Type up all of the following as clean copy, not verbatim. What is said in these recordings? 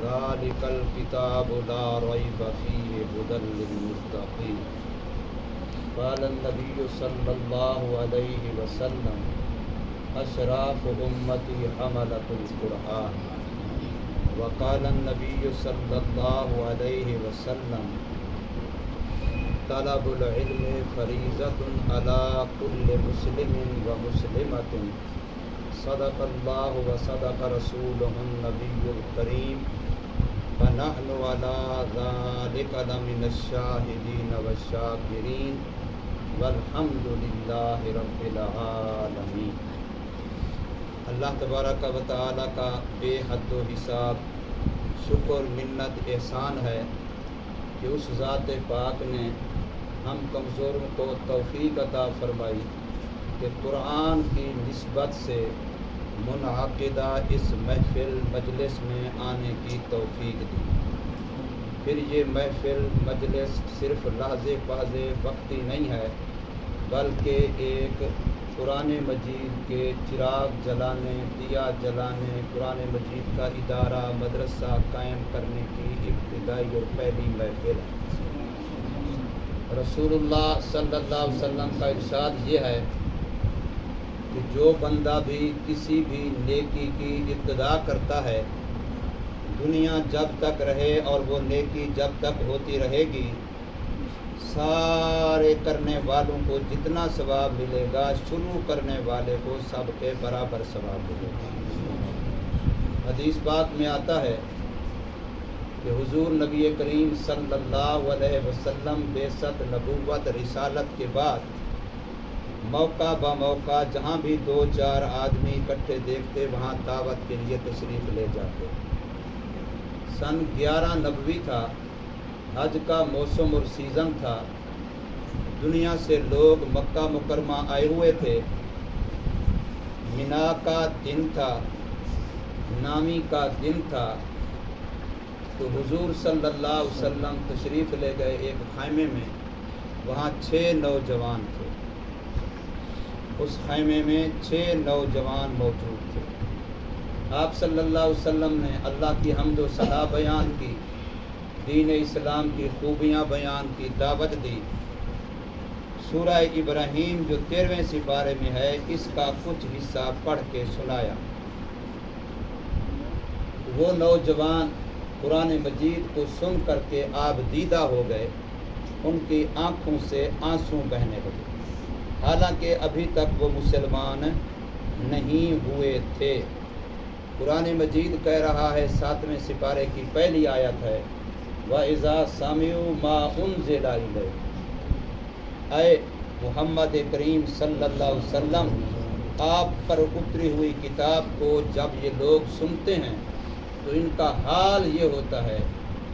ذالک الکتاب لا ریب فیہ ھدی للمتقین قال النبی صلی اللہ علیہ وسلم اشراف امتی حملۃ القرآن وقال النبی صلی اللہ علیہ وسلم طلب العلم فریضۃ علی کل مسلم ومسلمۃ صدق اللہ وصدق رسولہ النبی الکریم فنحن علی ذلک لمن الشاہدین والشاکرین والحمد للہ رب العالمین۔ اللہ تبارک و تعالیٰ کا بے حد و حساب شکر منت احسان ہے کہ اس ذات پاک نے ہم کمزوروں کو توفیق عطا فرمائی کہ قرآن کی نسبت سے منعقدہ اس محفل مجلس میں آنے کی توفیق دی۔ پھر یہ محفل مجلس صرف لحظ پاز وقتی نہیں ہے بلکہ ایک قرآن مجید کے چراغ جلانے، دیا جلانے، قرآن مجید کا ادارہ مدرسہ قائم کرنے کی ابتدائی اور پہلی محفل ہے۔ رسول اللہ صلی اللہ علیہ وسلم کا ارشاد یہ ہے کہ جو بندہ بھی کسی بھی نیکی کی ابتدا کرتا ہے، دنیا جب تک رہے اور وہ نیکی جب تک ہوتی رہے گی، سارے کرنے والوں کو جتنا ثواب ملے گا شروع کرنے والے کو سب کے برابر ثواب ملے گا۔ حدیث پاک میں آتا ہے کہ حضور نبی کریم صلی اللہ علیہ وسلم بعثت نبوت رسالت کے بعد موقع بموقع جہاں بھی 2-4 آدمی اکٹھے دیکھتے وہاں دعوت کے لیے تشریف لے جاتے۔ سن 11 نبوی تھا، حج کا موسم اور سیزن تھا، دنیا سے لوگ مکہ مکرمہ آئے ہوئے تھے، مینا کا دن تھا، نامی کا دن تھا، تو حضور صلی اللہ علیہ وسلم تشریف لے گئے ایک خیمے میں، وہاں 6 نوجوان تھے، اس خیمے میں 6 نوجوان موجود تھے۔ آپ صلی اللہ علیہ وسلم نے اللہ کی حمد و ثنا بیان کی، دین اسلام کی خوبیاں بیان کی، دعوت دی۔ سورہ ابراہیم جو 13ویں سپارے میں ہے اس کا کچھ حصہ پڑھ کے سنایا۔ وہ نوجوان قرآن مجید کو سن کر کے آپ دیدہ ہو گئے، ان کی آنکھوں سے آنسو بہنے لگے، حالانکہ ابھی تک وہ مسلمان نہیں ہوئے تھے۔ قرآن مجید کہہ رہا ہے 7ویں سپارے کی پہلی آیت ہے وَإِذَا سَمِعُوا مَا أُنزِلَ إِلَيْكَ، اے محمد کریم صلی اللہ علیہ وسلم، آپ پر اتری ہوئی کتاب کو جب یہ لوگ سنتے ہیں تو ان کا حال یہ ہوتا ہے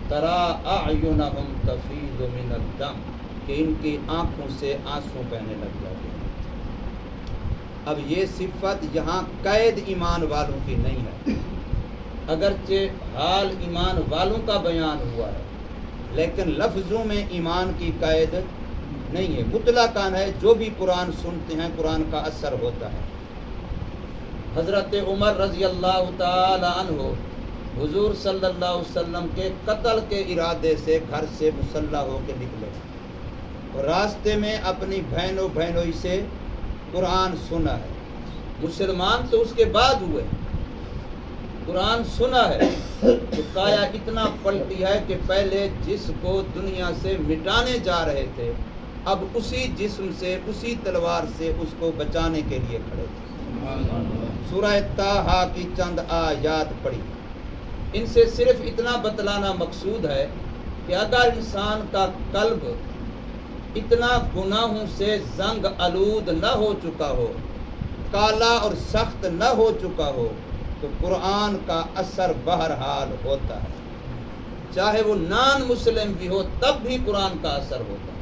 تَرَىٰ أَعْيُنَهُمْ تَفِيضُ مِنَ الدَّمْعِ، کہ ان کی آنکھوں سے آنسو بہنے لگ جاتے ہیں۔ اب یہ صفت یہاں قید ایمان والوں کی نہیں ہے، اگرچہ حال ایمان والوں کا بیان ہوا ہے لیکن لفظوں میں ایمان کی قید نہیں ہے، مطلقاً ہے، جو بھی قرآن سنتے ہیں قرآن کا اثر ہوتا ہے۔ حضرت عمر رضی اللہ تعالی عنہ حضور صلی اللہ علیہ وسلم کے قتل کے ارادے سے گھر سے مسلح ہو کے نکلے اور راستے میں اپنی بہنوئی سے قرآن سنا ہے۔ مسلمان تو اس کے بعد ہوئے، قرآن سنا ہے تو کایا اتنا پلٹی ہے کہ پہلے جس کو دنیا سے مٹانے جا رہے تھے اب اسی جسم سے اسی تلوار سے اس کو بچانے کے لیے کھڑے تھے۔ سورہ طٰہٰ کی چند آیات پڑھی، ان سے صرف اتنا بتلانا مقصود ہے کہ اگر انسان کا قلب اتنا گناہوں سے زنگ آلود نہ ہو چکا ہو، کالا اور سخت نہ ہو چکا ہو، تو قرآن کا اثر بہرحال ہوتا ہے، چاہے وہ نان مسلم بھی ہو تب بھی قرآن کا اثر ہوتا ہے۔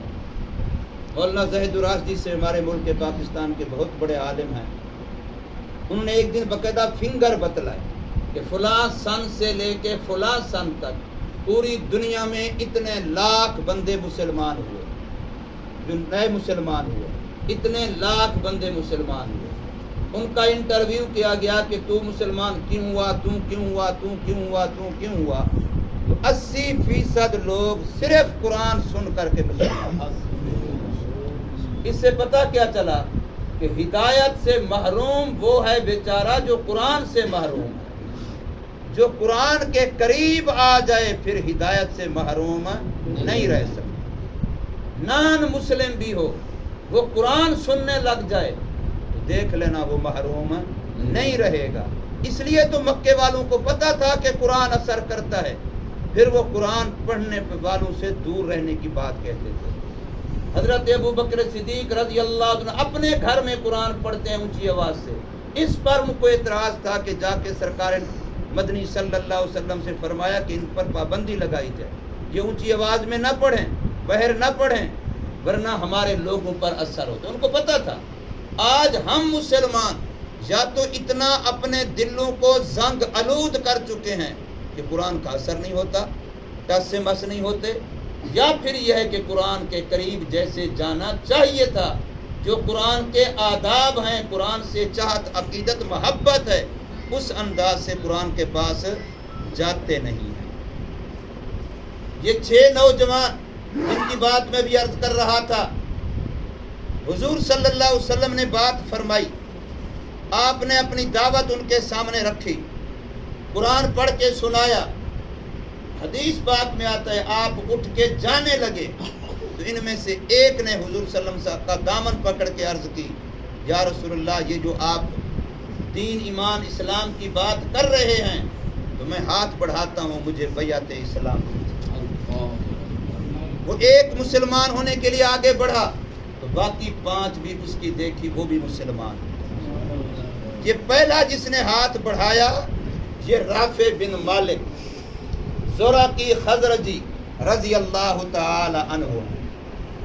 مولانا زاہد الراشدی سے ہمارے ملک پاکستان کے بہت بڑے عالم ہیں، انہوں نے ایک دن باقاعدہ فنگر بتلائے کہ فلاں سن سے لے کے فلاں سن تک پوری دنیا میں اتنے لاکھ بندے مسلمان ہوئے، جو نئے مسلمان ہوئے، اتنے لاکھ بندے مسلمان ہوئے۔ ان کا انٹرویو کیا گیا کہ تو مسلمان کیوں ہوا، تو کیوں ہوا، تو کیوں ہوا، تو کیوں ہوا؟ تو 80% لوگ صرف قرآن سن کر کے مسلمان۔ اس سے پتہ کیا چلا کہ ہدایت سے محروم وہ ہے بیچارہ جو قرآن سے محروم ہے۔ جو قرآن کے قریب آ جائے پھر ہدایت سے محروم نہیں رہ سکتا۔ نان مسلم بھی ہو، وہ قرآن سننے لگ جائے تو دیکھ لینا وہ محروم نہیں رہے گا۔ اس لیے تو مکے والوں کو پتا تھا کہ قرآن اثر کرتا ہے، پھر وہ قرآن پڑھنے والوں سے دور رہنے کی بات کہتے تھے۔ حضرت ابو بکر صدیق رضی اللہ عنہ اپنے گھر میں قرآن پڑھتے ہیں اونچی آواز سے۔ اس پر ان کو اعتراض تھا کہ جا کے سرکار مدنی صلی اللہ علیہ وسلم سے فرمایا کہ ان پر پابندی لگائی جائے، یہ اونچی آواز میں نہ پڑھیں، بہر نہ پڑھیں، ورنہ ہمارے لوگوں پر اثر ہوتا ہے۔ ان کو پتا تھا آج ہم مسلمان یا تو اتنا اپنے دلوں کو زنگ آلود کر چکے ہیں کہ قرآن کا اثر نہیں ہوتا، ٹس سے مس نہیں ہوتے، یا پھر یہ ہے کہ قرآن کے قریب جیسے جانا چاہیے تھا، جو قرآن کے آداب ہیں، قرآن سے چاہت عقیدت محبت ہے، اس انداز سے قرآن کے پاس جاتے نہیں ہیں۔ یہ 6 نوجوان جن کی بات میں بھی عرض کر رہا تھا، حضور صلی اللہ علیہ وسلم نے بات فرمائی، آپ نے اپنی دعوت ان کے سامنے رکھی، قرآن پڑھ کے سنایا۔ حدیث پاک میں آتا ہے آپ اٹھ کے جانے لگے تو ان میں سے ایک نے حضور صلی اللہ علیہ وسلم کا دامن پکڑ کے عرض کی، یا رسول اللہ، یہ جو آپ دین ایمان اسلام کی بات کر رہے ہیں تو میں ہاتھ بڑھاتا ہوں، مجھے بیعت اسلام دیجیے۔ وہ ایک مسلمان ہونے کے لیے آگے بڑھا تو باقی 5 بھی اس کی دیکھی، وہ بھی مسلمان۔ یہ پہلا جس نے ہاتھ بڑھایا یہ رافع بن مالک زرقی خزرجی رضی اللہ تعالی عنہ،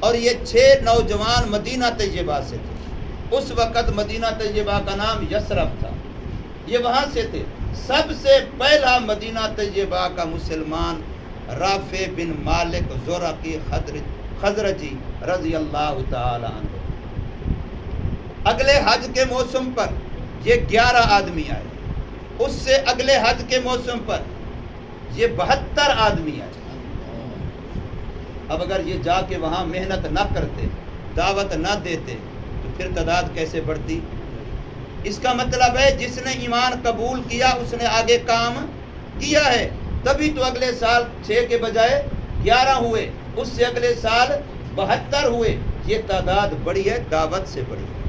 اور یہ 6 نوجوان مدینہ طیبہ سے تھے۔ اس وقت مدینہ طیبہ کا نام یثرب تھا، یہ وہاں سے تھے۔ سب سے پہلا مدینہ طیبہ کا مسلمان رافع بن مالک زرقی خزرجی رضی اللہ تعالی عنہ۔ اگلے حج کے موسم پر یہ 11 آدمی آئے، اس سے اگلے حج کے موسم پر یہ 72 آدمی آئے۔ اب اگر یہ جا کے وہاں محنت نہ کرتے، دعوت نہ دیتے تو پھر تعداد کیسے بڑھتی؟ اس کا مطلب ہے جس نے ایمان قبول کیا اس نے آگے کام کیا ہے، تبھی تو اگلے سال 6 کے بجائے 11 ہوئے، اس سے اگلے سال 72 ہوئے۔ یہ تعداد بڑی ہے، دعوت سے بڑی ہے۔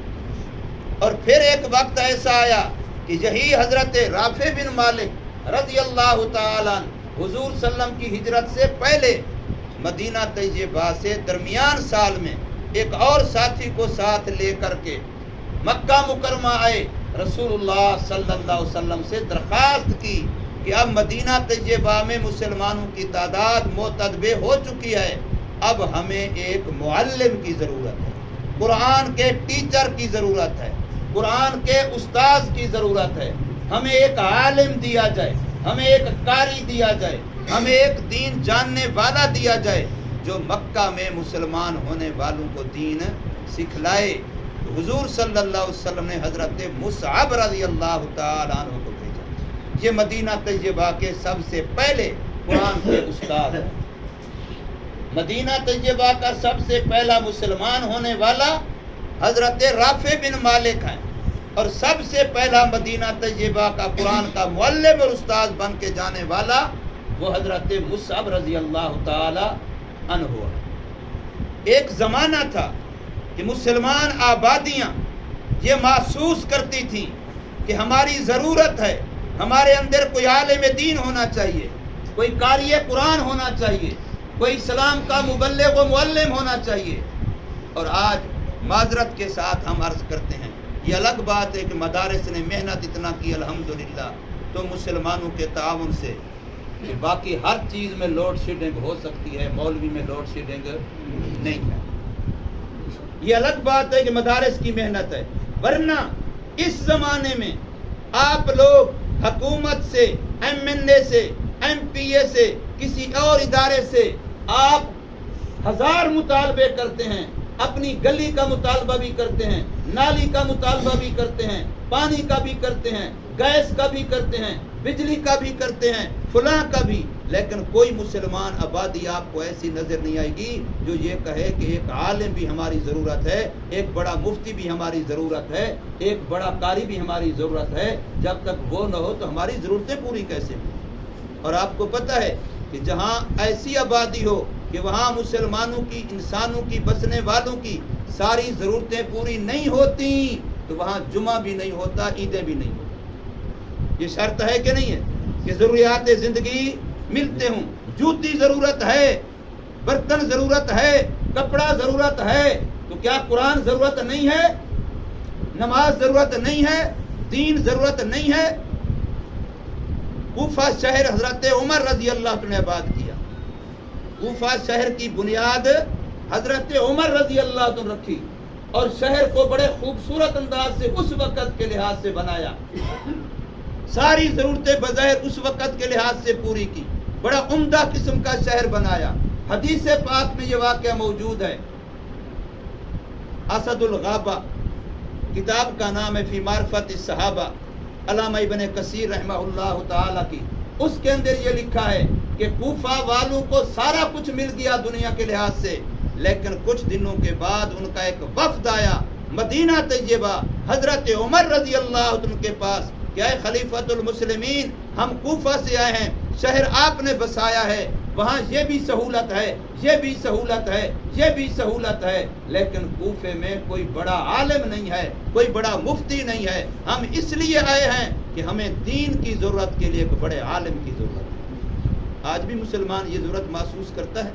اور پھر ایک وقت ایسا آیا کہ یہی حضرت رافع بن مالک رضی اللہ تعالیٰ عنہ حضور صلی اللہ علیہ وسلم کی ہجرت سے پہلے مدینہ طیبہ سے درمیان سال میں ایک اور ساتھی کو ساتھ لے کر کے مکہ مکرمہ آئے۔ رسول اللہ صلی اللہ علیہ وسلم سے درخواست کی کہ اب مدینہ طیبہ میں مسلمانوں کی تعداد معتدبے ہو چکی ہے، اب ہمیں ایک معلم کی ضرورت ہے، قرآن کے ٹیچر کی ضرورت ہے، قرآن کے استاذ کی ضرورت ہے، ہمیں ایک عالم دیا جائے، ہمیں ایک قاری دیا جائے، ہمیں ایک دین جاننے والا دیا جائے جو مکہ میں مسلمان ہونے والوں کو دین سکھلائے۔ تو حضور صلی اللہ علیہ وسلم نے حضرت مصعب رضی اللہ تعالیٰ عنہ کو بھیجا۔ یہ مدینہ طیبہ کے سب سے پہلے قرآن کے استاد ہیں۔ مدینہ طیبہ کا سب سے پہلا مسلمان ہونے والا حضرت رافع بن مالک ہیں، اور سب سے پہلا مدینہ طیبہ کا قرآن کا معلم اور استاد بن کے جانے والا وہ حضرت مصعب رضی اللہ تعالی عنہ ہے۔ ایک زمانہ تھا کہ مسلمان آبادیاں یہ محسوس کرتی تھیں کہ ہماری ضرورت ہے، ہمارے اندر کوئی عالم دین ہونا چاہیے، کوئی قاری قرآن ہونا چاہیے، کوئی اسلام کا مبلغ و معلم ہونا چاہیے۔ اور آج معذرت کے ساتھ ہم عرض کرتے ہیں، یہ الگ بات ہے کہ مدارس نے محنت اتنا کی الحمدللہ تو مسلمانوں کے تعاون سے، کہ باقی ہر چیز میں لوڈ شیڈنگ ہو سکتی ہے، مولوی میں لوڈ شیڈنگ نہیں ہے۔ یہ الگ بات ہے کہ مدارس کی محنت ہے، ورنہ اس زمانے میں آپ لوگ حکومت سے، ایم این اے سے، ایم پی اے سے، کسی اور ادارے سے آپ 1000 مطالبے کرتے ہیں، اپنی گلی کا مطالبہ بھی کرتے ہیں، نالی کا مطالبہ بھی کرتے ہیں، پانی کا بھی کرتے ہیں، گیس کا بھی کرتے ہیں، بجلی کا بھی کرتے ہیں، فلاں کا بھی، لیکن کوئی مسلمان آبادی آپ کو ایسی نظر نہیں آئے گی جو یہ کہے کہ ایک عالم بھی ہماری ضرورت ہے، ایک بڑا مفتی بھی ہماری ضرورت ہے، ایک بڑا قاری بھی ہماری ضرورت ہے۔ جب تک وہ نہ ہو تو ہماری ضرورتیں پوری کیسے ہوں؟ اور آپ کو پتہ ہے کہ جہاں ایسی آبادی ہو کہ وہاں مسلمانوں کی، انسانوں کی، بسنے والوں کی ساری ضرورتیں پوری نہیں ہوتی تو وہاں جمعہ بھی نہیں ہوتا، عیدیں بھی نہیں ہوتی۔ یہ شرط ہے کہ نہیں ہے کہ ضروریات زندگی ملتے ہوں؟ جوتی ضرورت ہے، برتن ضرورت ہے، کپڑا ضرورت ہے، تو کیا قرآن ضرورت نہیں ہے؟ نماز ضرورت نہیں ہے؟ دین ضرورت نہیں ہے؟ کوفہ شہر حضرت عمر رضی اللہ عنہ نے آباد کیا۔ کوفہ شہر کی بنیاد حضرت عمر رضی اللہ عنہ رکھی اور شہر کو بڑے خوبصورت انداز سے اس وقت کے لحاظ سے بنایا، ساری ضرورتیں بظاہر اس وقت کے لحاظ سے پوری کی، بڑا عمدہ قسم کا شہر بنایا۔ حدیث پاک میں یہ واقعہ موجود ہے، اسد الغابہ کتاب کا نام ہے فی معرفت الصحابہ، علامہ ابن کثیر رحمہ اللہ تعالی کی، اس کے اندر یہ لکھا ہے کہ کوفہ والوں کو سارا کچھ مل گیا دنیا کے لحاظ سے، لیکن کچھ دنوں کے بعد ان کا ایک وفد آیا مدینہ طیبہ حضرت عمر رضی اللہ عنہ کے پاس کہ اے خلیفۃ المسلمین، ہم کوفہ سے آئے ہیں، شہر آپ نے بسایا ہے، وہاں یہ بھی سہولت ہے، یہ بھی سہولت ہے، یہ بھی سہولت ہے، لیکن کوفے میں کوئی بڑا عالم نہیں ہے، کوئی بڑا مفتی نہیں ہے، ہم اس لیے آئے ہیں کہ ہمیں دین کی ضرورت کے لیے ایک بڑے عالم کی ضرورت ہے۔ آج بھی مسلمان یہ ضرورت محسوس کرتا ہے؟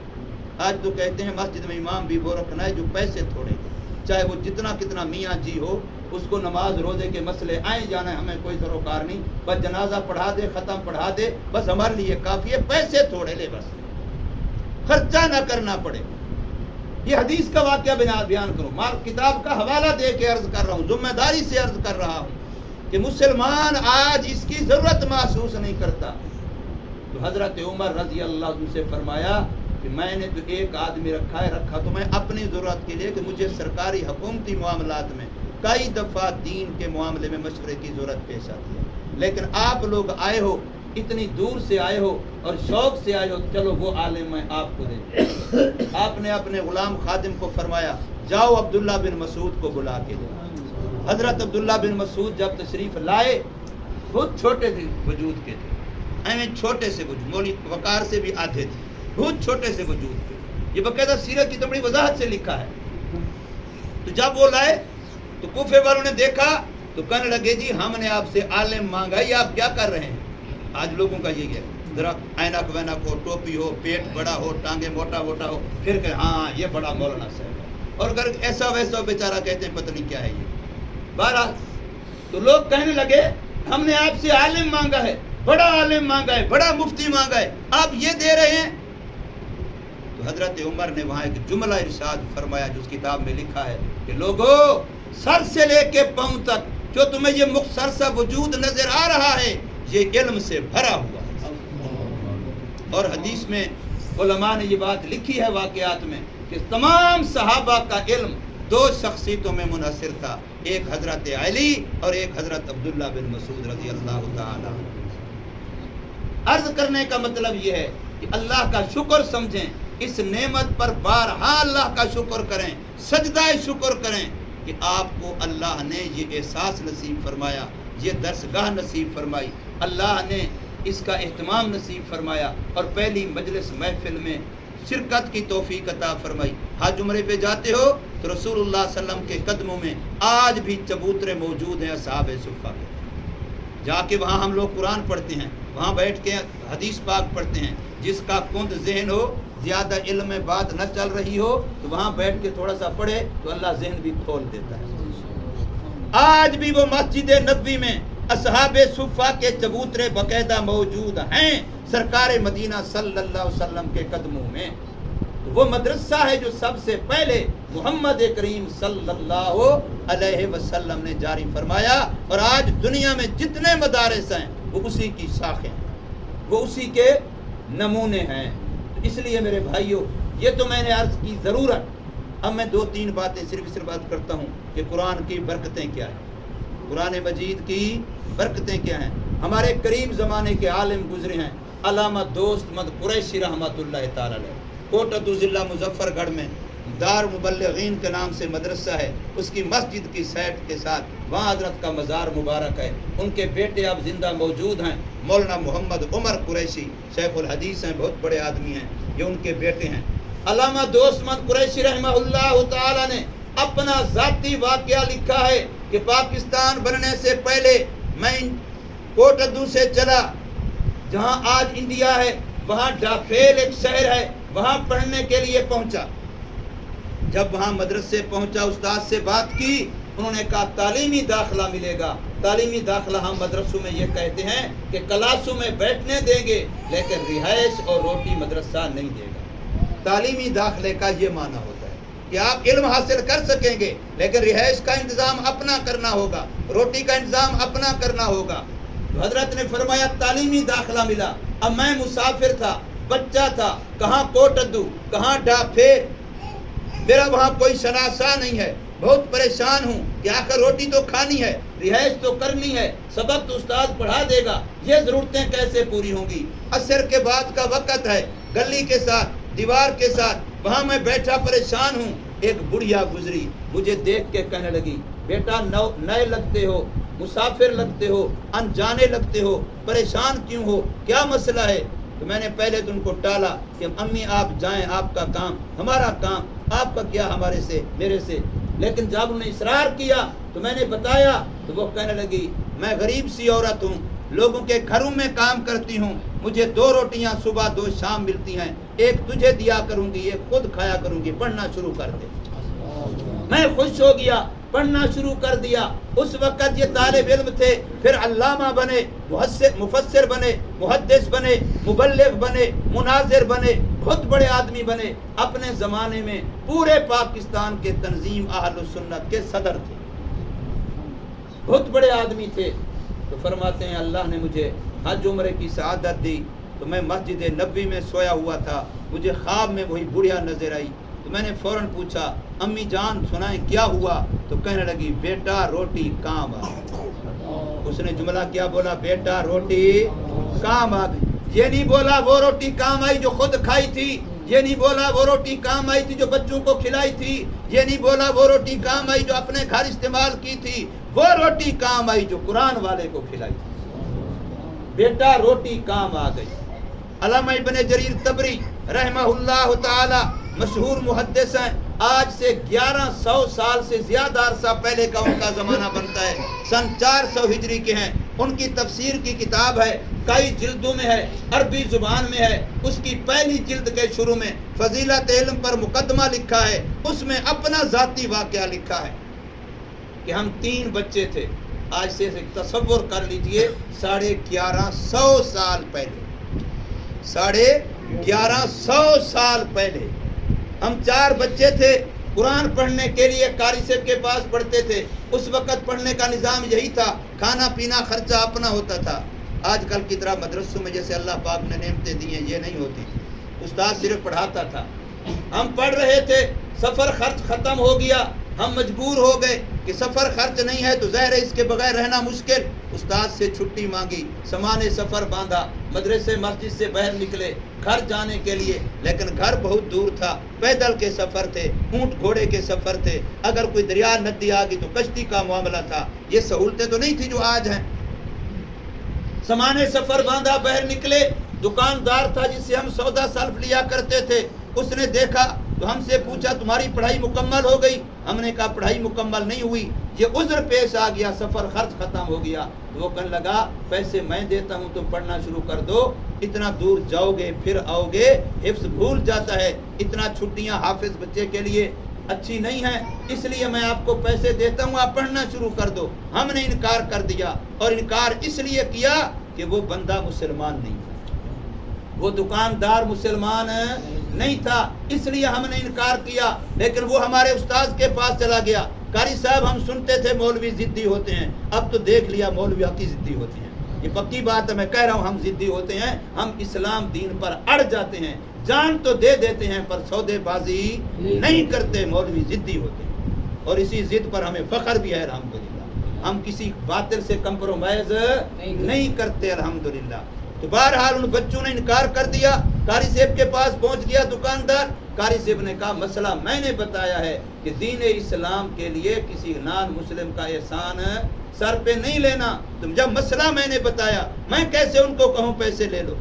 آج تو کہتے ہیں مسجد میں امام بھی وہ رکھنا ہے جو پیسے تھوڑے، چاہے وہ جتنا کتنا میاں جی ہو، اس کو نماز روزے کے مسئلے آئیں جانا ہے، ہمیں کوئی سروکار نہیں، بس جنازہ پڑھا دے، ختم پڑھا دے، بس ہمارے لیے کافی ہے، پیسے تھوڑے لے، بس خرچہ نہ کرنا پڑے۔ یہ حدیث کا واقعہ بیان کروں، مال کتاب کا حوالہ دے کے عرض کر رہا ہوں، ذمہ داری سے عرض کر رہا ہوں کہ مسلمان آج اس کی ضرورت محسوس نہیں کرتا۔ تو حضرت عمر رضی اللہ عنہ سے فرمایا کہ میں نے تو ایک آدمی رکھا تو میں اپنی ضرورت کے لیے کہ مجھے سرکاری حکومتی معاملات میں کئی دفعہ دین کے معاملے میں مشورے کی ضرورت پیش آتی ہے، لیکن آپ لوگ آئے ہو، اتنی دور سے آئے ہو اور شوق سے آئے ہو، چلو وہ عالم میں آپ کو دے دوں۔ آپ نے اپنے غلام خادم کو فرمایا جاؤ عبداللہ بن مسعود کو بلا کے دو۔ حضرت عبداللہ بن مسعود جب تشریف لائے، بہت چھوٹے تھے وجود کے تھے، ایویں چھوٹے سے وجود، مولوی وقار سے بھی آدھے تھے، بہت چھوٹے سے وجود تھے، یہ باقاعدہ سیرت کی تو بڑی وضاحت سے لکھا ہے۔ تو جب وہ لائے تو کوفے والوں نے دیکھا تو کہنے لگے جی ہم نے آپ سے عالم مانگا، یہ آپ کیا کر رہے ہیں؟ آج لوگوں کا یہ ہے، ذرا اینک وینک ہو، ٹوپی ہو، پیٹ بڑا ہو، ٹانگیں موٹا موٹا ہو، پھر کہ ہاں یہ بڑا مولانا صاحب ہے، اور اگر ایسا ویسا بیچارہ کہتے ہیں پتہ نہیں کیا ہے یہ۔ بہرحال تو لوگ کہنے لگے ہم نے آپ سے عالم مانگا ہے، بڑا عالم مانگا ہے، بڑا مفتی مانگا ہے، آپ یہ دے رہے ہیں؟ تو حضرت عمر نے وہاں ایک جملہ ارشاد فرمایا جو اس کتاب میں لکھا ہے کہ لوگو، سر سے لے کے پاؤں تک جو تمہیں یہ مختصر سا وجود نظر آ رہا ہے، یہ علم سے بھرا ہوا ہے۔ اور حدیث میں علماء نے یہ بات لکھی ہے واقعات میں کہ تمام صحابہ کا علم دو شخصیتوں میں منحصر تھا، ایک حضرت علی اور ایک حضرت عبداللہ بن مسعود رضی اللہ تعالی۔ عرض کرنے کا مطلب یہ ہے کہ اللہ کا شکر سمجھیں، اس نعمت پر بارہا اللہ کا شکر کریں، سجدہ شکر کریں کہ آپ کو اللہ نے یہ احساس نصیب فرمایا، یہ درسگاہ نصیب فرمائی، اللہ نے اس کا اہتمام نصیب فرمایا اور پہلی مجلس محفل میں شرکت کی توفیق عطا فرمائی۔ حج عمرے پہ جاتے ہو تو رسول اللہ صلی اللہ علیہ وسلم کے قدموں میں آج بھی چبوترے موجود ہیں اصحاب صفہ کے، جا کے وہاں ہم لوگ قرآن پڑھتے ہیں، وہاں بیٹھ کے حدیث پاک پڑھتے ہیں، جس کا کند ذہن ہو، زیادہ علم میں بات نہ چل رہی ہو تو وہاں بیٹھ کے تھوڑا سا پڑھے تو اللہ ذہن بھی کھول دیتا ہے۔ آج بھی وہ مسجد نبوی میں اصحاب صفہ کے چبوترے باقاعدہ موجود ہیں سرکار مدینہ صلی اللہ علیہ وسلم کے قدموں میں۔ تو وہ مدرسہ ہے جو سب سے پہلے محمد کریم صلی اللہ علیہ وسلم نے جاری فرمایا، اور آج دنیا میں جتنے مدارس ہیں وہ اسی کی شاخیں ہیں، وہ اسی کے نمونے ہیں۔ اس لیے میرے بھائیوں، یہ تو میں نے عرض کی ضرورت، اب میں دو تین باتیں صرف بات کرتا ہوں کہ قرآن کی برکتیں کیا ہیں، قرآن مجید کی برکتیں کیا ہیں۔ ہمارے قریب زمانے کے عالم گزرے ہیں، علامہ دوست مد قریشی رحمۃ اللہ تعالی علیہ، کوٹہ ضلع مظفر گڑھ میں دار مبلغین کے نام سے مدرسہ ہے، اس کی مسجد کی سائٹ کے ساتھ وہاں حضرت کا مزار مبارک ہے۔ ان کے بیٹے اب زندہ موجود ہیں، مولانا محمد عمر قریشی شیخ الحدیث ہیں، بہت بڑے آدمی ہیں، یہ ان کے بیٹے ہیں۔ علامہ دوست مد قریشی رحمہ اللہ تعالی نے اپنا ذاتی واقعہ لکھا ہے کہ پاکستان بننے سے پہلے میں کوٹدو سے چلا، جہاں آج انڈیا ہے، وہاں ڈافیل ایک شہر ہے، وہاں پڑھنے کے لیے پہنچا۔ جب وہاں مدرسے پہنچا، استاد سے بات کی، انہوں نے کہا تعلیمی داخلہ ملے گا۔ تعلیمی داخلہ ہم مدرسوں میں یہ کہتے ہیں کہ کلاسوں میں بیٹھنے دیں گے لیکن رہائش اور روٹی مدرسہ نہیں دے گا۔ تعلیمی داخلے کا یہ معنی ہوتا ہے کہ آپ علم حاصل کر سکیں گے لیکن رہائش کا انتظام اپنا کرنا ہوگا، روٹی کا انتظام اپنا کرنا ہوگا۔ تو حضرت نے فرمایا تعلیمی داخلہ ملا۔ اب میں مسافر تھا، بچہ تھا، کہاں کوٹدو کہاں ڈافیر، میرا وہاں کوئی شناسا نہیں ہے، بہت پریشان ہوں کہ آخر روٹی تو کھانی ہے، رہائش تو کرنی ہے، سبق تو استاد پڑھا دے گا، یہ ضرورتیں کیسے پوری ہوں گی؟ عصر کے بعد کا وقت ہے، گلی کے ساتھ دیوار کے ساتھ وہاں میں بیٹھا پریشان ہوں۔ ایک بڑھیا گزری، مجھے دیکھ کے کہنے لگی بیٹا نئے لگتے ہو، مسافر لگتے ہو، انجانے لگتے ہو، پریشان کیوں ہو، کیا مسئلہ ہے؟ تو میں نے پہلے تو ان کو ٹالا کہ امی آپ جائیں، آپ کا کام ہمارا کام، آپ کا کیا ہمارے سے میرے سے۔ لیکن جب انہوں نے اصرار کیا تو میں نے بتایا تو وہ کہنے لگی میں غریب سی عورت ہوں، لوگوں کے گھروں میں کام کرتی ہوں، مجھے 2 روٹیاں صبح 2 شام ملتی ہیں، ایک تجھے دیا کروں گی، ایک خود کھایا کروں گی، پڑھنا شروع کر دے۔ میں خوش ہو گیا، پڑھنا شروع کر دیا۔ اس وقت یہ طالب علم تھے، پھر علامہ بنے، مفسر بنے، محدث بنے، مبلغ بنے، مناظر بنے، بہت بڑے آدمی بنے۔ اپنے زمانے میں پورے پاکستان کے تنظیم اہل السنت کے صدر تھے، بہت بڑے آدمی تھے۔ تو فرماتے ہیں اللہ نے مجھے حج عمرے کی سعادت دی، تو میں مسجد نبوی میں سویا ہوا تھا، مجھے خواب میں وہی بڑھیا نظر آئی، تو میں نے فوراً پوچھا امی جان سنائیں کیا ہوا؟ تو کہنے لگی بیٹا روٹی کام آ گئی۔ اس نے جملہ کیا بولا؟ بیٹا روٹی کام آ گئی۔ یہ نہیں بولا وہ روٹی کام آئی جو خود کھائی تھی، یہ نہیں بولا وہ روٹی کام آئی تھی جو بچوں کو کھلائی تھی، یہ نہیں بولا وہ روٹی کام آئی جو اپنے گھر استعمال کی تھی، وہ روٹی کام آئی جو قرآن والے کو کھلائی تھی۔ بیٹا روٹی کام آ گئی۔ علامہ ابن جریر طبری رحمہ اللہ تعالی مشہور محدث ہیں، آج سے 1100 سال سے زیادہ عرصہ پہلے کا ان کا زمانہ بنتا ہے، سن 400 ہجری کے ہیں۔ ان کی تفسیر کی کتاب ہے، کئی جلدوں میں ہے، عربی زبان میں ہے۔ اس کی پہلی جلد کے شروع میں فضیلت علم پر مقدمہ لکھا ہے، اس میں اپنا ذاتی واقعہ لکھا ہے کہ ہم 3 بچے تھے۔ آج سے تصور کر لیجئے 1150 سال پہلے، 1150 سال پہلے ہم 4 بچے تھے، قرآن پڑھنے کے لیے قاری صاحب کے پاس پڑھتے تھے۔ اس وقت پڑھنے کا نظام یہی تھا، کھانا پینا خرچہ اپنا ہوتا تھا۔ آج کل کی طرح مدرسوں میں جیسے اللہ پاک نے نعمتیں دی ہیں یہ نہیں ہوتی، استاد صرف پڑھاتا تھا۔ ہم پڑھ رہے تھے، سفر خرچ ختم ہو گیا، ہم مجبور ہو گئے کہ سفر خرچ نہیں ہے تو ظاہر ہے اس کے بغیر رہنا مشکل۔ استاد سے چھٹی مانگی، سامان سفر باندھا، مدرسے مسجد سے باہر نکلے گھر جانے کے لیے، لیکن گھر بہت دور تھا، پیدل کے سفر تھے، اونٹ گھوڑے کے سفر تھے، اگر کوئی دریا ندی آ گئی تو کشتی کا معاملہ تھا، یہ سہولتیں تو نہیں تھی جو آج ہیں۔ سامان سفر باندھا، باہر نکلے، دکاندار تھا جس سے ہم سودا سلف لیا کرتے تھے، اس نے دیکھا تو ہم سے پوچھا تمہاری پڑھائی مکمل ہو گئی؟ ہم نے کہا پڑھائی مکمل نہیں ہوئی، یہ عذر پیش آ گیا، سفر خرچ ختم ہو گیا۔ تو وہ کہنے لگا پیسے میں دیتا ہوں تم پڑھنا شروع کر دو، اتنا دور جاؤ گے پھر آؤ گے، حفظ بھول جاتا ہے، اتنا چھٹیاں حافظ بچے کے لیے اچھی نہیں ہیں، اس لیے میں آپ کو پیسے دیتا ہوں، آپ پڑھنا شروع کر دو۔ ہم نے انکار کر دیا، اور انکار اس لیے کیا کہ وہ بندہ مسلمان نہیں تھا، وہ دکاندار مسلمان نہیں تھا، اس لیے ہم نے انکار کیا۔ لیکن وہ ہمارے استاد کے پاس چلا گیا، قاری صاحب ہم سنتے تھے مولوی ضدی ہوتے ہیں، اب تو دیکھ لیا مولوی حقی ضدی ہوتے ہیں، یہ پکی بات ہے، میں کہہ رہا ہوں ہم ضدی ہوتے ہیں، ہم اسلام دین پر اڑ جاتے ہیں، جان تو دے دیتے ہیں پر سودے بازی نہیں کرتے، مولوی ضدی ہوتے ہیں، اور اسی ضد پر ہمیں فخر بھی ہے الحمدللہ، ہم کسی باطل سے کمپرومائز نہیں کرتے الحمدللہ۔ تو بہرحال ان بچوں نے انکار کر دیا. قاری صاحب کے پاس پہنچ گیا دکاندار. قاری صاحب نے کہا مسئلہ میں نے بتایا ہے کہ دین اسلام کے لیے کسی نان مسلم کا احسان سر پہ نہیں لینا. تم جب مسئلہ میں نے بتایا میں کیسے ان کو کہوں پیسے لے لو.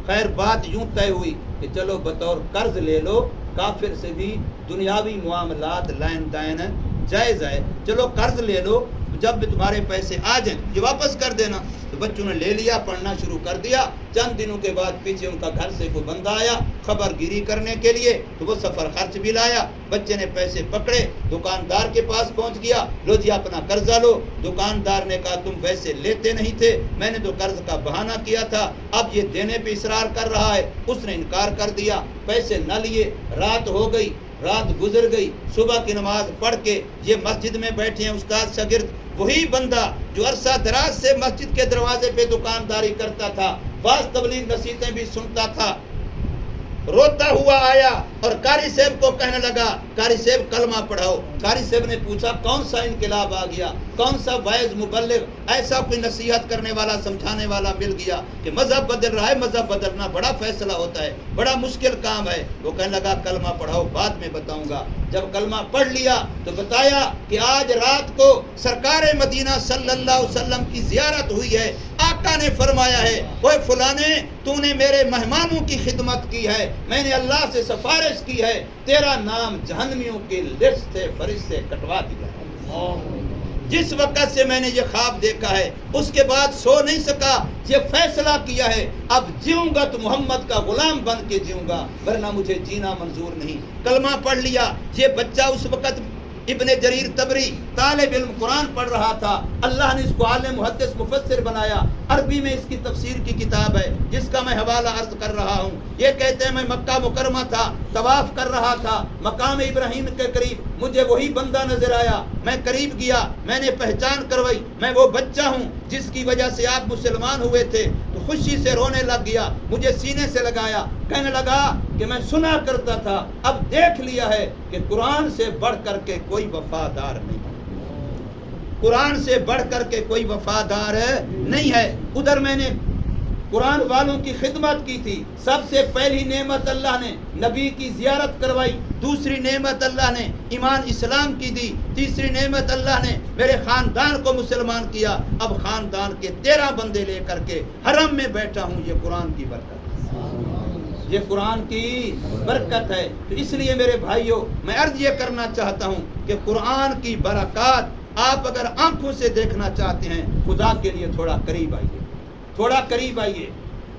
خیر بات یوں طے ہوئی کہ چلو بطور قرض لے لو, کافر سے بھی دنیاوی معاملات لین دین جائز ہے, چلو قرض لے لو, جب بھی تمہارے پیسے آ جائیں یہ واپس کر دینا. تو بچوں نے لے لیا, پڑھنا شروع کر دیا. چند دنوں کے بعد پیچھے ان کا گھر سے کوئی بندہ آیا خبر گیری کرنے کے لیے, تو وہ سفر خرچ بھی لایا. بچے نے پیسے پکڑے, دکاندار کے پاس پہنچ گیا, لو جی اپنا قرضہ لو. دکاندار نے کہا تم ویسے لیتے نہیں تھے, میں نے تو قرض کا بہانہ کیا تھا, اب یہ دینے پہ اصرار کر رہا ہے. اس نے انکار کر دیا, پیسے نہ لیے. رات ہو گئی, رات گزر گئی, صبح کی نماز پڑھ کے یہ مسجد میں بیٹھے ہیں استاد شاگرد. وہی بندہ جو عرصہ دراز سے مسجد کے دروازے پہ دکانداری کرتا تھا, بعض تبلیغ نصیحتیں بھی سنتا تھا, روتا ہوا آیا اور قاری صاحب کو کہنے لگا قاری صاحب کلمہ پڑھاؤ. قاری صاحب نے پوچھا کون سا انقلاب آ گیا, کون سا واعظ مبلغ, ایسا کوئی نصیحت کرنے والا سمجھانے والا مل گیا کہ مذہب بدل رہا ہے. مذہب بدلنا بڑا فیصلہ ہوتا ہے, بڑا مشکل کام ہے. وہ کہنے لگا کلمہ پڑھاؤ, بعد میں بتاؤں گا. جب کلمہ پڑھ لیا تو بتایا کہ آج رات کو سرکار مدینہ صلی اللہ علیہ وسلم کی زیارت ہوئی ہے. آقا نے فرمایا ہے اوے فلانے تو نے میرے مہمانوں کی خدمت کی ہے, میں نے اللہ سے سفارش کی ہے, تیرا نام جہنمیوں کی لسٹ سے فرشت سے کٹوا دیا. جس وقت سے میں نے یہ خواب دیکھا ہے اس کے بعد سو نہیں سکا. یہ فیصلہ کیا ہے اب جیوں گا تو محمد کا غلام بن کے جیوں گا, ورنہ مجھے جینا منظور نہیں. کلمہ پڑھ لیا. یہ بچہ اس وقت ابن جریر طبری طالب علم قرآن پڑھ رہا تھا. اللہ نے اس کو عالم محدث مفسر بنایا. عربی میں اس کی تفسیر کی کتاب ہے جس کا میں حوالہ عرض کر رہا ہوں. یہ کہتے ہیں میں مکہ مکرمہ تھا, طواف کر رہا تھا, مقام ابراہیم کے قریب مجھے وہی بندہ نظر آیا. میں قریب گیا, میں نے پہچان کروائی, میں وہ بچہ ہوں جس کی وجہ سے آپ مسلمان ہوئے تھے. تو خوشی سے رونے لگ گیا, مجھے سینے سے لگایا, کہنے لگا کہ میں سنا کرتا تھا, اب دیکھ لیا ہے کہ قرآن سے بڑھ کر کے کوئی وفادار نہیں, قرآن سے بڑھ کر کے کوئی وفادار نہیں ہے. ادھر میں نے قرآن والوں کی خدمت کی تھی. سب سے پہلی نعمت اللہ نے نبی کی زیارت کروائی, دوسری نعمت اللہ نے ایمان اسلام کی دی, تیسری نعمت اللہ نے میرے خاندان کو مسلمان کیا. اب خاندان کے 13 بندے لے کر کے حرم میں بیٹھا ہوں. یہ قرآن کی برکت, یہ قرآن کی برکت ہے. تو اس لیے میرے بھائیوں میں عرض یہ کرنا چاہتا ہوں کہ قرآن کی برکات آپ اگر آنکھوں سے دیکھنا چاہتے ہیں خدا کے لیے تھوڑا قریب آئیے, تھوڑا قریب آئیے.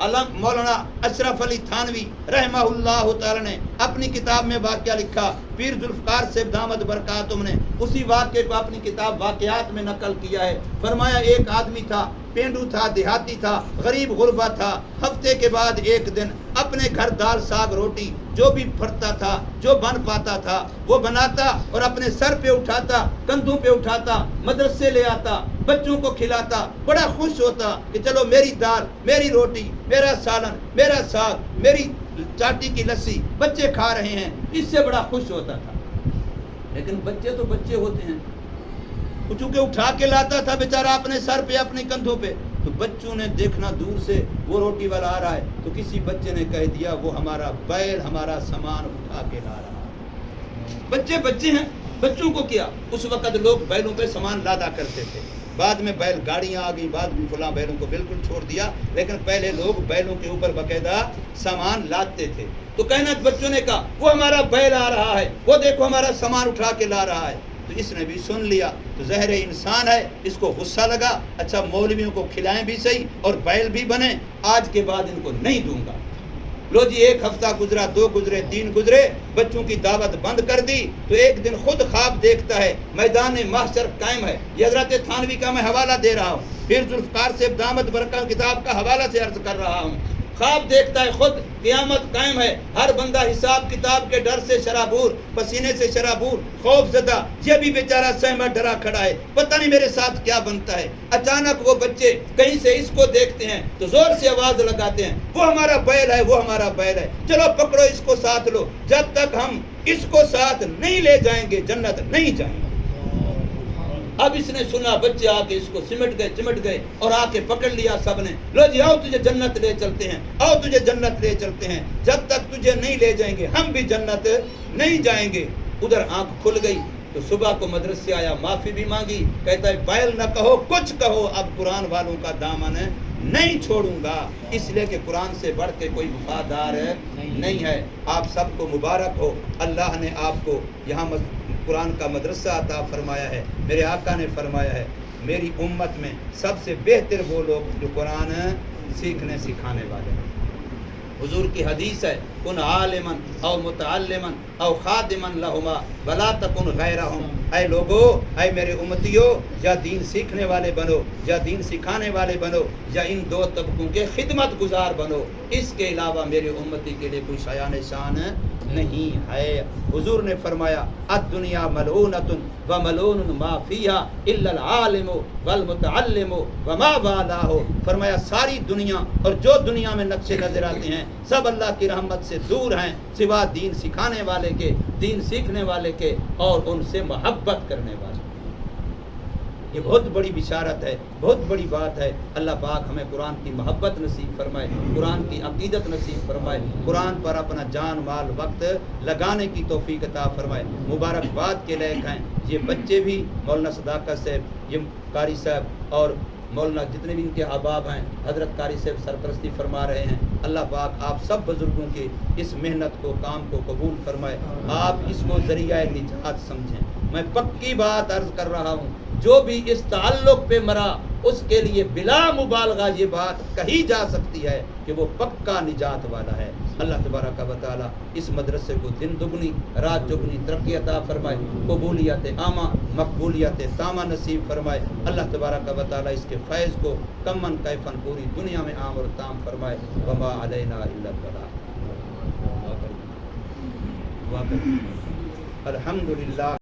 علم مولانا اشرف علی تھانوی رحمہ اللہ تعالی نے اپنی کتاب میں واقعہ لکھا. پیر ذوالفقار سے دامت برکاتہم نے اسی واقعے کو اپنی کتاب واقعات میں نقل کیا ہے. فرمایا ایک آدمی تھا, پینڈو تھا, دیہاتی تھا, غریب غربا تھا. ہفتے کے بعد ایک دن اپنے گھر دال ساگ روٹی جو بھی پھرتا تھا, جو بن پاتا تھا وہ بناتا اور اپنے سر پہ اٹھاتا, کندھوں پہ اٹھاتا, مدرسے لے آتا, بچوں کو کھلاتا. بڑا خوش ہوتا کہ چلو میری دال, میری روٹی, میرا سالن, میرا ساگ, میری چاٹی کی لسی بچے کھا رہے ہیں, اس سے بڑا خوش ہوتا تھا. لیکن بچے تو بچے ہوتے ہیں, چونکہ اٹھا کے لاتا تھا بیچارہ اپنے سر پہ, اپنے کندھوں پہ. تو بچوں نے دیکھنا دور سے وہ روٹی والا آ رہا ہے, تو کسی بچے نے کہہ دیا وہ ہمارا بیل ہمارا سامان اٹھا کے لا رہا ہے. بچے بچے ہیں, بچوں کو کیا. اس وقت لوگ بیلوں پہ سامان لادا کرتے تھے, بعد میں بیل گاڑیاں آ گئی, بعد میں فلاں بیلوں کو بالکل چھوڑ دیا, لیکن پہلے لوگ بیلوں کے اوپر باقاعدہ سامان لاتے تھے. تو کہنا بچوں نے کہا وہ ہمارا بیل آ رہا ہے, وہ دیکھو ہمارا سامان اٹھا کے لا رہا ہے. تو اس نے بھی سن لیا, تو ظاہر انسان ہے, اس کو غصہ لگا. اچھا مولویوں کو کھلائیں بھی صحیح اور بیل بھی بنے, آج کے بعد ان کو نہیں دوں گا. لو جی ایک ہفتہ گزرا, 2 گزرے, 3 گزرے, بچوں کی دعوت بند کر دی. تو ایک دن خود خواب دیکھتا ہے, میدان محشر قائم ہے. یہ حضرت تھانوی کا میں حوالہ دے رہا ہوں, پھر ذوالفقار سے دامت برکات کتاب کا حوالہ سے عرض کر رہا ہوں. خواب دیکھتا ہے خود, قیامت قائم ہے, ہر بندہ حساب کتاب کے ڈر سے شرابور, پسینے سے شرابور, خوف زدہ. یہ بھی بیچارہ سہما ڈرا کھڑا ہے, پتہ نہیں میرے ساتھ کیا بنتا ہے. اچانک وہ بچے کہیں سے اس کو دیکھتے ہیں تو زور سے آواز لگاتے ہیں وہ ہمارا بیل ہے, وہ ہمارا بیل ہے, چلو پکڑو اس کو ساتھ لو. جب تک ہم اس کو ساتھ نہیں لے جائیں گے جنت نہیں جائیں گے. اب اس نے سنا بچے آ کے اس کو چمٹ گئے اور آ کے پکڑ لیا سب نے، لو جی آؤ تجھے جنت لے چلتے ہیں، آؤ تجھے جنت لے چلتے ہیں، جب تک تجھے نہیں لے جائیں گے ہم بھی جنت نہیں جائیں گے۔ ادھر آنکھ کھل گئی تو صبح کو مدرسے آیا، معافی بھی مانگی، کہتا ہے بیل نہ کہو کچھ کہو، اب قرآن والوں کا دامن نہیں چھوڑوں گا، اس لیے کہ قرآن سے بڑھ کے کوئی وفادار نہیں ہے۔ آپ سب کو مبارک ہو، اللہ نے آپ کو یہاں قرآن کا مدرسہ عطا فرمایا ہے۔ میرے آقا نے فرمایا ہے میری امت میں سب سے بہتر وہ لوگ جو قرآن سیکھنے سکھانے والے ہیں۔ حضور کی حدیث ہے کن عالما او متعلما او خادما لہما ولا تکن غیرہم، اے لوگو، اے میرے امتیو، یا دین سیکھنے والے بنو، یا دین سکھانے والے بنو، یا ان دو طبقوں کے خدمت گزار بنو، اس کے علاوہ میرے امتی کے لیے کوئی شایان شان نہیں ہے۔ حضور نے فرمایا الدنیا ملعونۃ وملعون ما فیہا الا العالم والمتعلم وما والاہ، فرمایا ساری دنیا اور جو دنیا میں نقشے نظر آتے ہیں سب اللہ کی رحمت سے دور ہیں سوا دین سکھانے والے کے، دین سیکھنے والے کے اور ان سے محبت کرنے والے۔ یہ بہت بڑی بشارت ہے، بہت بڑی بات ہے۔ اللہ پاک ہمیں قرآن کی محبت نصیب فرمائے، قرآن کی عقیدت نصیب فرمائے، قرآن پر اپنا جان مال وقت لگانے کی توفیق عطا فرمائے۔ مبارکباد کے لائق ہیں یہ بچے بھی، مولانا صداقت صاحب، یہ قاری صاحب اور مولانا جتنے بھی ان کے احباب ہیں، حضرت قاری صاحب سرپرستی فرما رہے ہیں۔ اللہ پاک آپ سب بزرگوں کی اس محنت کو، کام کو قبول فرمائے، آپ اس کو ذریعہ نجات سمجھیں۔ میں پکی بات عرض کر رہا ہوں، جو بھی اس تعلق پہ مرا اس کے لیے بلا مبالغہ یہ بات کہی جا سکتی ہے کہ وہ پکا نجات والا ہے۔ اللہ تبارک و تعالی اس مدرسے کو دن دگنی رات چگنی ترقی عطا فرمائے، قبولیت عامہ مقبولیت تامہ نصیب فرمائے۔ اللہ تبارک و تعالی اس کے فیض کو کمن کیفن پوری دنیا میں عام اور تام فرمائے۔ وما علینا الا البلاغ۔ الحمدللہ۔